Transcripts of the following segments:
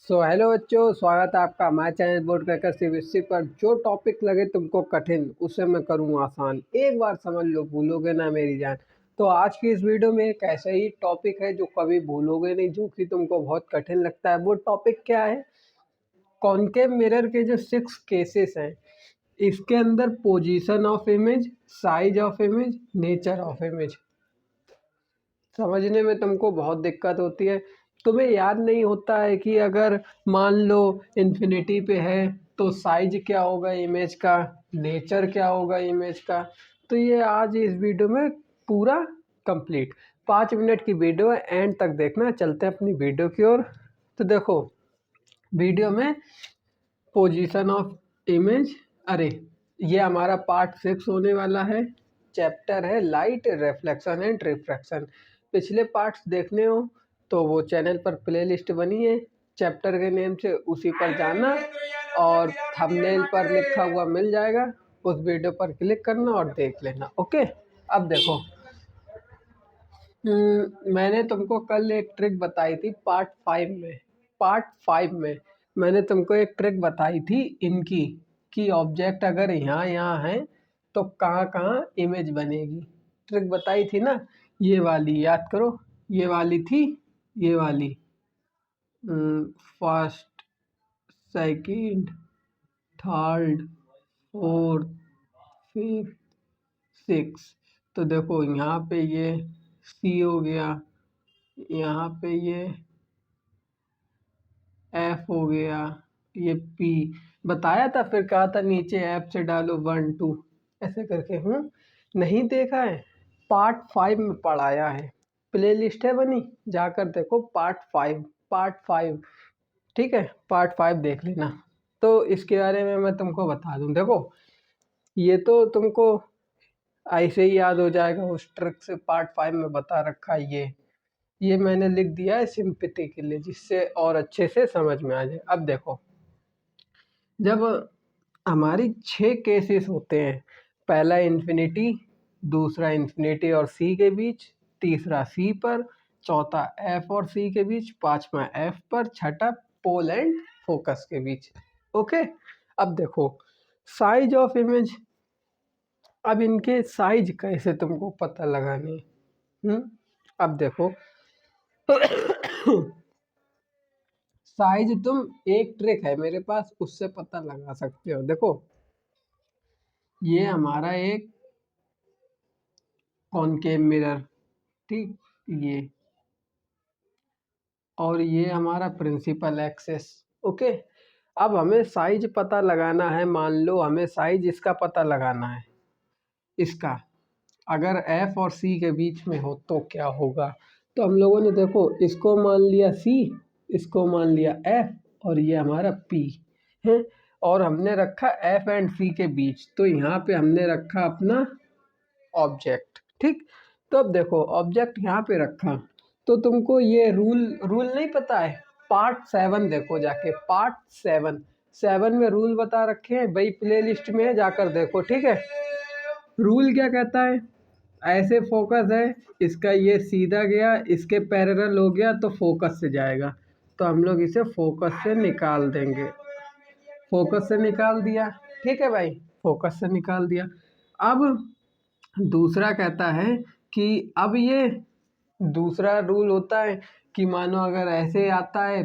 Hello बच्चों, स्वागत है आपका हमारे चैनल बोर्ड क्रैकर सीबीएसई पर। जो टॉपिक लगे तुमको कठिन उसे मैं करूँ आसान। एक बार समझ लो, भूलोगे ना मेरी जान। तो आज की इस वीडियो में एक ऐसा ही टॉपिक है जो कभी भूलोगे नहीं, जो कि तुमको बहुत कठिन लगता है। वो टॉपिक क्या है? कॉनकेव मिरर के जो 6 केसेस हैं, इसके अंदर position of image, size of image, nature of image समझने में तुमको बहुत दिक्कत होती है। तुम्हें याद नहीं होता है कि अगर मान लो इन्फिनिटी पे है तो साइज क्या होगा इमेज का, नेचर क्या होगा इमेज का। तो ये आज इस वीडियो में पूरा कंप्लीट 5 मिनट की वीडियो है, एंड तक देखना। चलते हैं अपनी वीडियो की ओर। तो देखो वीडियो में पोजीशन ऑफ इमेज, अरे ये हमारा पार्ट 6 होने वाला है। चैप्टर है लाइट, रिफ्लेक्शन एंड रिफ्रैक्शन। पिछले पार्ट्स देखने हो तो वो चैनल पर प्लेलिस्ट बनी है चैप्टर के नेम से, उसी पर जाना और थंबनेल पर लिखा हुआ मिल जाएगा, उस वीडियो पर क्लिक करना और देख लेना। ओके, अब देखो मैंने तुमको कल एक ट्रिक बताई थी पार्ट 5 में मैंने तुमको एक ट्रिक बताई थी इनकी, कि ऑब्जेक्ट अगर यहाँ यहाँ है तो कहाँ कहाँ इमेज बनेगी। ट्रिक बताई थी ना, ये वाली याद करो। ये वाली थी, ये वाली first, second, third, fourth, fifth, six. तो देखो यहाँ पे ये सी हो गया, यहाँ पे ये एफ हो गया, ये पी बताया था, फिर कहा था नीचे एफ से डालो 1 2 ऐसे करके। नहीं देखा है? पार्ट 5 में पढ़ाया है, प्लेलिस्ट है बनी, जाकर देखो पार्ट 5। ठीक है, पार्ट 5 देख लेना। तो इसके बारे में मैं तुमको बता दूं। देखो ये तो तुमको ऐसे ही याद हो जाएगा, उस ट्रिक से पार्ट 5 में बता रखा है। ये मैंने लिख दिया है सिंपैथी के लिए, जिससे और अच्छे से समझ में आ जाए। अब देखो, जब हमारी 6 केसेस होते हैं, पहला इन्फिनिटी, दूसरा इन्फिनिटी और सी के बीच, तीसरा सी पर, चौथा एफ और सी के बीच, पांचवा एफ पर, छठा पोल एंड फोकस के बीच। ओके, अब देखो साइज ऑफ इमेज। अब इनके साइज कैसे तुमको पता लगाने? अब देखो साइज तुम, एक ट्रिक है मेरे पास, उससे पता लगा सकते हो। देखो ये हमारा एक कॉनकेव मिरर, ठीक, ये, और ये हमारा प्रिंसिपल एक्सेस। ओके, अब हमें साइज पता लगाना है। मान लो हमें साइज इसका पता लगाना है, इसका अगर एफ और सी के बीच में हो तो क्या होगा। तो हम लोगों ने देखो इसको मान लिया सी, इसको मान लिया एफ और ये हमारा पी है, और हमने रखा एफ एंड सी के बीच। तो यहाँ पे हमने रखा अपना ऑब्जेक्ट। ठीक, तो अब देखो ऑब्जेक्ट यहाँ पे रखा, तो तुमको ये रूल नहीं पता है? पार्ट 7 देखो जाके, पार्ट 7 में रूल बता रखे हैं भाई, प्ले लिस्ट में है, जाकर देखो। ठीक है, रूल क्या कहता है? ऐसे फोकस है, इसका ये सीधा गया, इसके पैरेलल हो गया तो फोकस से जाएगा, तो हम लोग इसे फोकस से निकाल देंगे। फोकस से निकाल दिया, ठीक है भाई, फोकस से निकाल दिया। अब दूसरा कहता है कि अब ये दूसरा रूल होता है कि मानो अगर ऐसे आता है,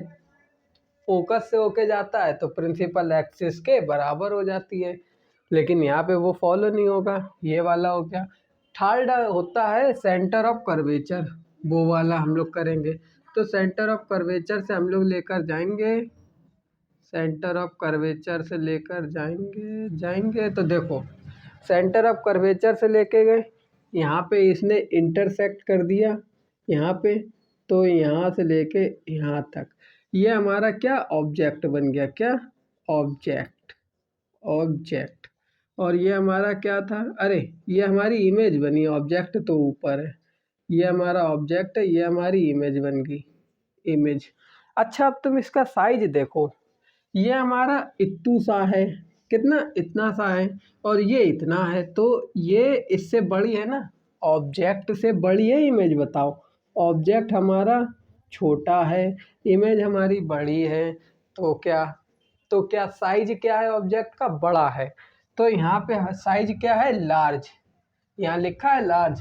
फोकस से होके जाता है तो प्रिंसिपल एक्सिस के बराबर हो जाती है, लेकिन यहाँ पे वो फॉलो नहीं होगा। ये वाला हो गया। थर्ड होता है सेंटर ऑफ कर्वेचर, वो वाला हम लोग करेंगे। तो सेंटर ऑफ कर्वेचर से हम लोग लेकर जाएंगे, सेंटर ऑफ कर्वेचर से लेकर जाएंगे तो देखो सेंटर ऑफ कर्वेचर से लेके गए, यहाँ पे इसने इंटरसेक्ट कर दिया यहाँ पे, तो यहाँ से लेके यहाँ तक ये हमारा क्या ऑब्जेक्ट बन गया, क्या ऑब्जेक्ट। और ये हमारा क्या था? अरे ये हमारी इमेज बनी, ऑब्जेक्ट तो ऊपर है, ये हमारा ऑब्जेक्ट है, ये हमारी इमेज बन गई, इमेज। अच्छा, अब तुम इसका साइज देखो, ये हमारा इतू सा है, कितना, इतना सा है, और ये इतना है, तो ये इससे बड़ी है ना, ऑब्जेक्ट से बड़ी है इमेज। बताओ ऑब्जेक्ट हमारा छोटा है, इमेज हमारी बड़ी है, तो क्या साइज क्या है ऑब्जेक्ट का, बड़ा है। तो यहाँ पे साइज क्या है, लार्ज, यहाँ लिखा है लार्ज।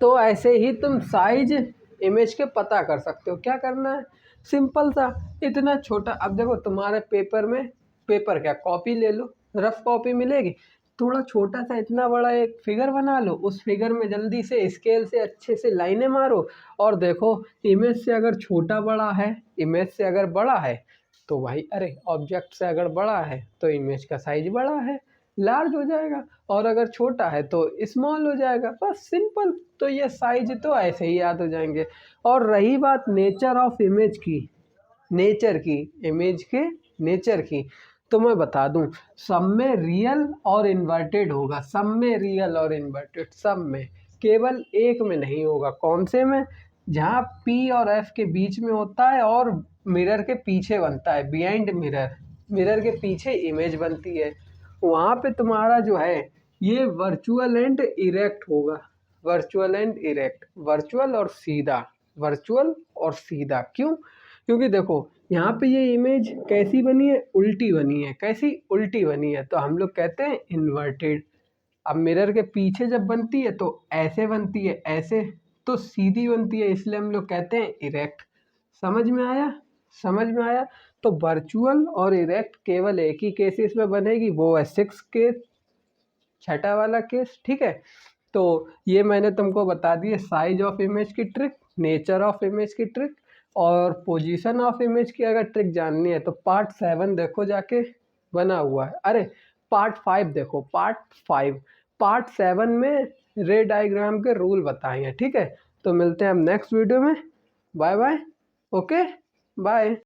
तो ऐसे ही तुम साइज इमेज के पता कर सकते हो। क्या करना है, सिंपल सा, इतना छोटा। अब देखो तुम्हारे पेपर में, पेपर क्या, कॉपी ले लो, रफ कॉपी मिलेगी, थोड़ा छोटा सा इतना बड़ा एक फिगर बना लो, उस फिगर में जल्दी से स्केल से अच्छे से लाइनें मारो, और देखो इमेज से अगर छोटा बड़ा है, इमेज से अगर बड़ा है तो भाई, अरे ऑब्जेक्ट से अगर बड़ा है तो इमेज का साइज बड़ा है, लार्ज हो जाएगा, और अगर छोटा है तो स्मॉल हो जाएगा, बस सिंपल। तो ये साइज तो ऐसे ही याद हो जाएंगे। और रही बात नेचर ऑफ इमेज की, नेचर की, इमेज के नेचर की, तो मैं बता दूं, सब में रियल और इन्वर्टेड होगा, सब में रियल और इन्वर्टेड, सब में, केवल एक में नहीं होगा। कौन से में, जहाँ P और F के बीच में होता है और मिरर के पीछे बनता है, बिहाइंड मिरर, मिरर के पीछे इमेज बनती है, वहाँ पे तुम्हारा जो है ये वर्चुअल एंड इरेक्ट होगा, वर्चुअल एंड इरेक्ट, वर्चुअल और सीधा, वर्चुअल और सीधा। क्यों, क्योंकि देखो यहाँ पे ये इमेज कैसी बनी है, उल्टी बनी है, कैसी, उल्टी बनी है, तो हम लोग कहते हैं इन्वर्टेड। अब मिरर के पीछे जब बनती है तो ऐसे बनती है, ऐसे, तो सीधी बनती है, इसलिए हम लोग कहते हैं इरेक्ट। समझ में आया, समझ में आया। तो वर्चुअल और इरेक्ट केवल एक ही केसेस में बनेगी, वो है 6 केस, छठा वाला केस, ठीक है। तो ये मैंने तुमको बता दिए साइज ऑफ इमेज की ट्रिक, नेचर ऑफ इमेज की ट्रिक, और पोजीशन ऑफ इमेज की अगर ट्रिक जाननी है तो पार्ट 7 देखो जाके, बना हुआ है। अरे पार्ट 5 देखो, पार्ट 5, पार्ट 7 में रे डायग्राम के रूल बताए हैं, ठीक है। तो मिलते हैं हम नेक्स्ट वीडियो में, बाय बाय, ओके, बाय।